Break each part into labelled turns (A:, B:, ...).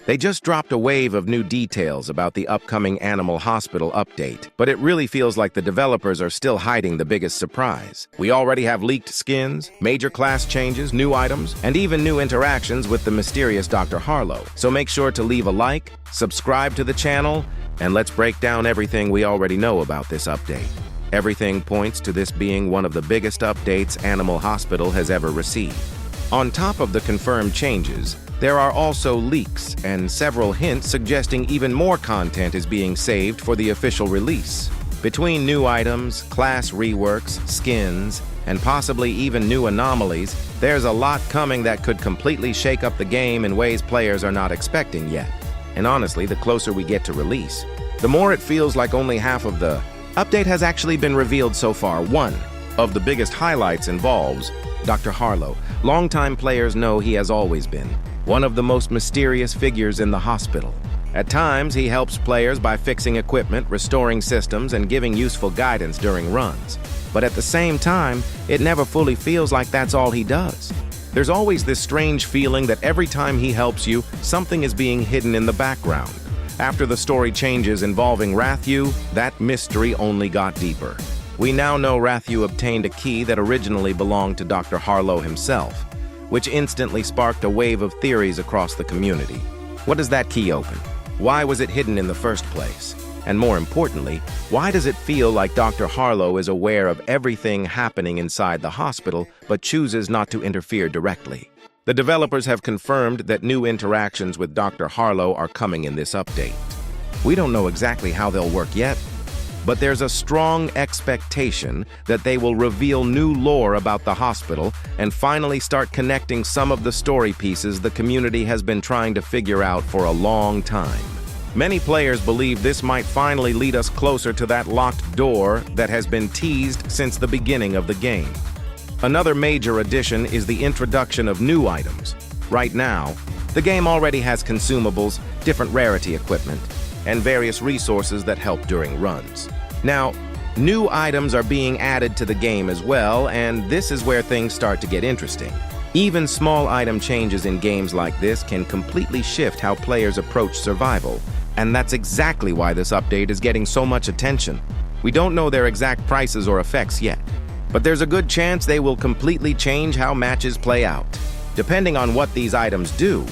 A: They just dropped a wave of new details about the upcoming Animal Hospital update, but it really feels like the developers are still hiding the biggest surprise. We already have leaked skins, major class changes, new items, and even new interactions with the mysterious Dr. Harlow. So make sure to leave a like, subscribe to the channel, and let's break down everything we already know about this update. Everything points to this being one of the biggest updates Animal Hospital has ever received. On top of the confirmed changes, there are also leaks and several hints suggesting even more content is being saved for the official release. Between new items, class reworks, skins, and possibly even new anomalies, there's a lot coming that could completely shake up the game in ways players are not expecting yet. And honestly, the closer we get to release, the more it feels like only half of the update has actually been revealed so far. One of the biggest highlights involves Dr. Harlow. Longtime players know he has always been one of the most mysterious figures in the hospital. At times, he helps players by fixing equipment, restoring systems, and giving useful guidance during runs. But at the same time, it never fully feels like that's all he does. There's always this strange feeling that every time he helps you, something is being hidden in the background. After the story changes involving Rathieu, that mystery only got deeper. We now know Rathieu obtained a key that originally belonged to Dr. Harlow himself, which instantly sparked a wave of theories across the community. What does that key open? Why was it hidden in the first place? And more importantly, why does it feel like Dr. Harlow is aware of everything happening inside the hospital but chooses not to interfere directly? The developers have confirmed that new interactions with Dr. Harlow are coming in this update. We don't know exactly how they'll work yet, but there's a strong expectation that they will reveal new lore about the hospital and finally start connecting some of the story pieces the community has been trying to figure out for a long time. Many players believe this might finally lead us closer to that locked door that has been teased since the beginning of the game. Another major addition is the introduction of new items. Right now, the game already has consumables, different rarity equipment, and various resources that help during runs. Now, new items are being added to the game as well, and this is where things start to get interesting. Even small item changes in games like this can completely shift how players approach survival, and that's exactly why this update is getting so much attention. We don't know their exact prices or effects yet, but there's a good chance they will completely change how matches play out. Depending on what these items do,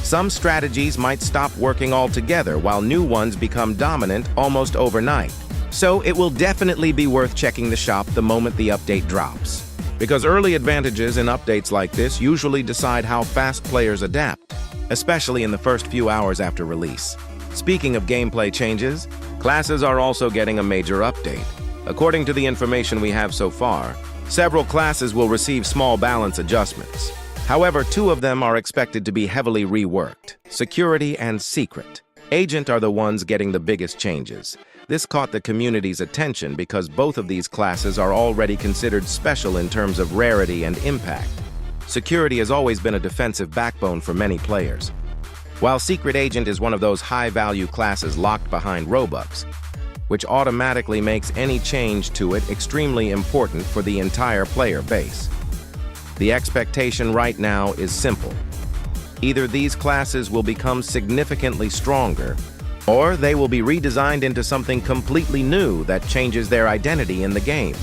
A: some strategies might stop working altogether while new ones become dominant almost overnight. So it will definitely be worth checking the shop the moment the update drops, because early advantages in updates like this usually decide how fast players adapt, especially in the first few hours after release. Speaking of gameplay changes, classes are also getting a major update. According to the information we have so far, several classes will receive small balance adjustments. However, two of them are expected to be heavily reworked: Security and Secret. Agent are the ones getting the biggest changes. This caught the community's attention because both of these classes are already considered special in terms of rarity and impact. Security has always been a defensive backbone for many players, while Secret Agent is one of those high-value classes locked behind Robux, which automatically makes any change to it extremely important for the entire player base. The expectation right now is simple. Either these classes will become significantly stronger, or they will be redesigned into something completely new that changes their identity in the game.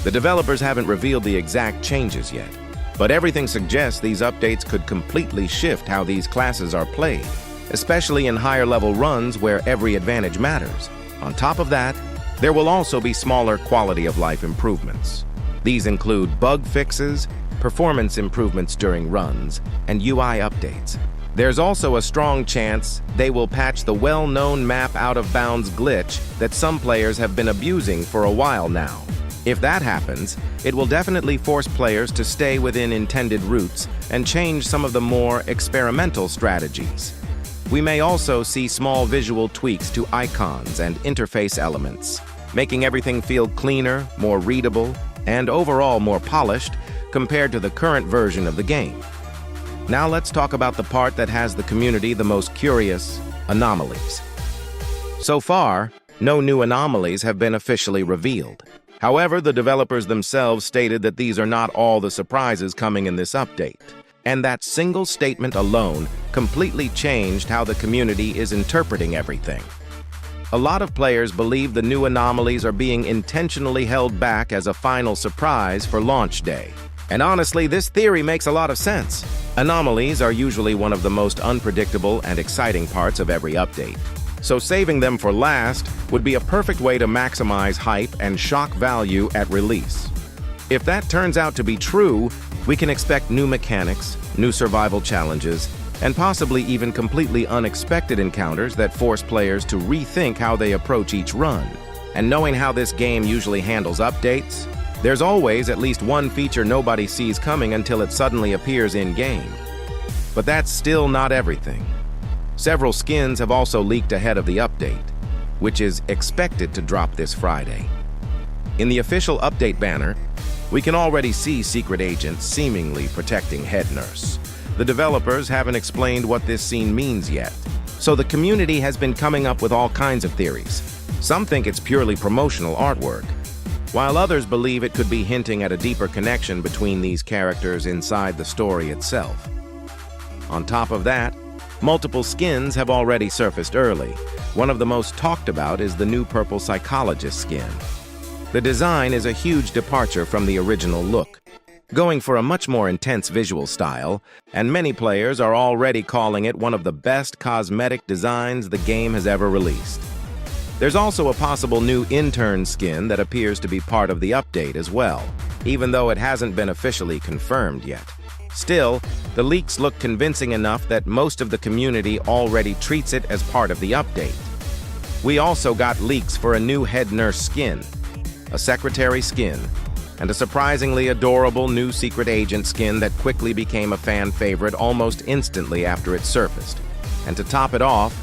A: The developers haven't revealed the exact changes yet, but everything suggests these updates could completely shift how these classes are played, especially in higher-level runs where every advantage matters. On top of that, there will also be smaller quality-of-life improvements. These include bug fixes, performance improvements during runs, and UI updates. There's also a strong chance they will patch the well-known map out-of-bounds glitch that some players have been abusing for a while now. If that happens, it will definitely force players to stay within intended routes and change some of the more experimental strategies. We may also see small visual tweaks to icons and interface elements, making everything feel cleaner, more readable, and overall more polished compared to the current version of the game. Now let's talk about the part that has the community the most curious: anomalies. So far, no new anomalies have been officially revealed. However, the developers themselves stated that these are not all the surprises coming in this update. And that single statement alone completely changed how the community is interpreting everything. A lot of players believe the new anomalies are being intentionally held back as a final surprise for launch day. And honestly, this theory makes a lot of sense. Anomalies are usually one of the most unpredictable and exciting parts of every update. So saving them for last would be a perfect way to maximize hype and shock value at release. If that turns out to be true, we can expect new mechanics, new survival challenges, and possibly even completely unexpected encounters that force players to rethink how they approach each run. And knowing how this game usually handles updates, there's always at least one feature nobody sees coming until it suddenly appears in-game. But that's still not everything. Several skins have also leaked ahead of the update, which is expected to drop this Friday. In the official update banner, we can already see secret agents seemingly protecting Head Nurse. The developers haven't explained what this scene means yet, so the community has been coming up with all kinds of theories. Some think it's purely promotional artwork, while others believe it could be hinting at a deeper connection between these characters inside the story itself. On top of that, multiple skins have already surfaced early. One of the most talked about is the new Purple Psychologist skin. The design is a huge departure from the original look, going for a much more intense visual style, and many players are already calling it one of the best cosmetic designs the game has ever released. There's also a possible new intern skin that appears to be part of the update as well, even though it hasn't been officially confirmed yet. Still, the leaks look convincing enough that most of the community already treats it as part of the update. We also got leaks for a new Head Nurse skin, a Secretary skin, and a surprisingly adorable new Secret Agent skin that quickly became a fan favorite almost instantly after it surfaced. And to top it off,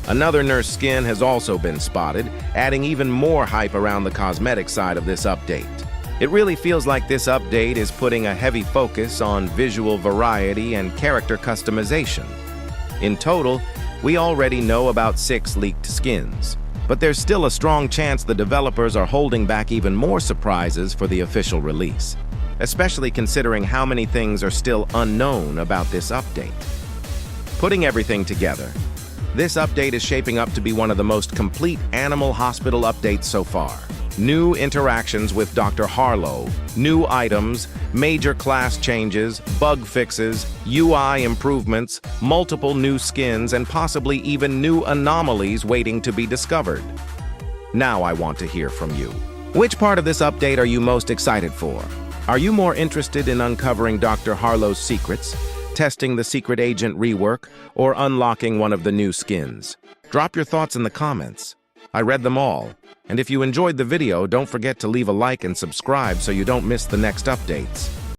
A: another nurse skin has also been spotted, adding even more hype around the cosmetic side of this update. It really feels like this update is putting a heavy focus on visual variety and character customization. In total, we already know about 6 leaked skins, but there's still a strong chance the developers are holding back even more surprises for the official release, especially considering how many things are still unknown about this update. Putting everything together, this update is shaping up to be one of the most complete Animal Hospital updates so far. New interactions with Dr. Harlow, new items, major class changes, bug fixes, UI improvements, multiple new skins, and possibly even new anomalies waiting to be discovered. Now I want to hear from you. Which part of this update are you most excited for? Are you more interested in uncovering Dr. Harlow's secrets, testing the Secret Agent rework, or unlocking one of the new skins? Drop your thoughts in the comments. I read them all. And if you enjoyed the video, don't forget to leave a like and subscribe so you don't miss the next updates.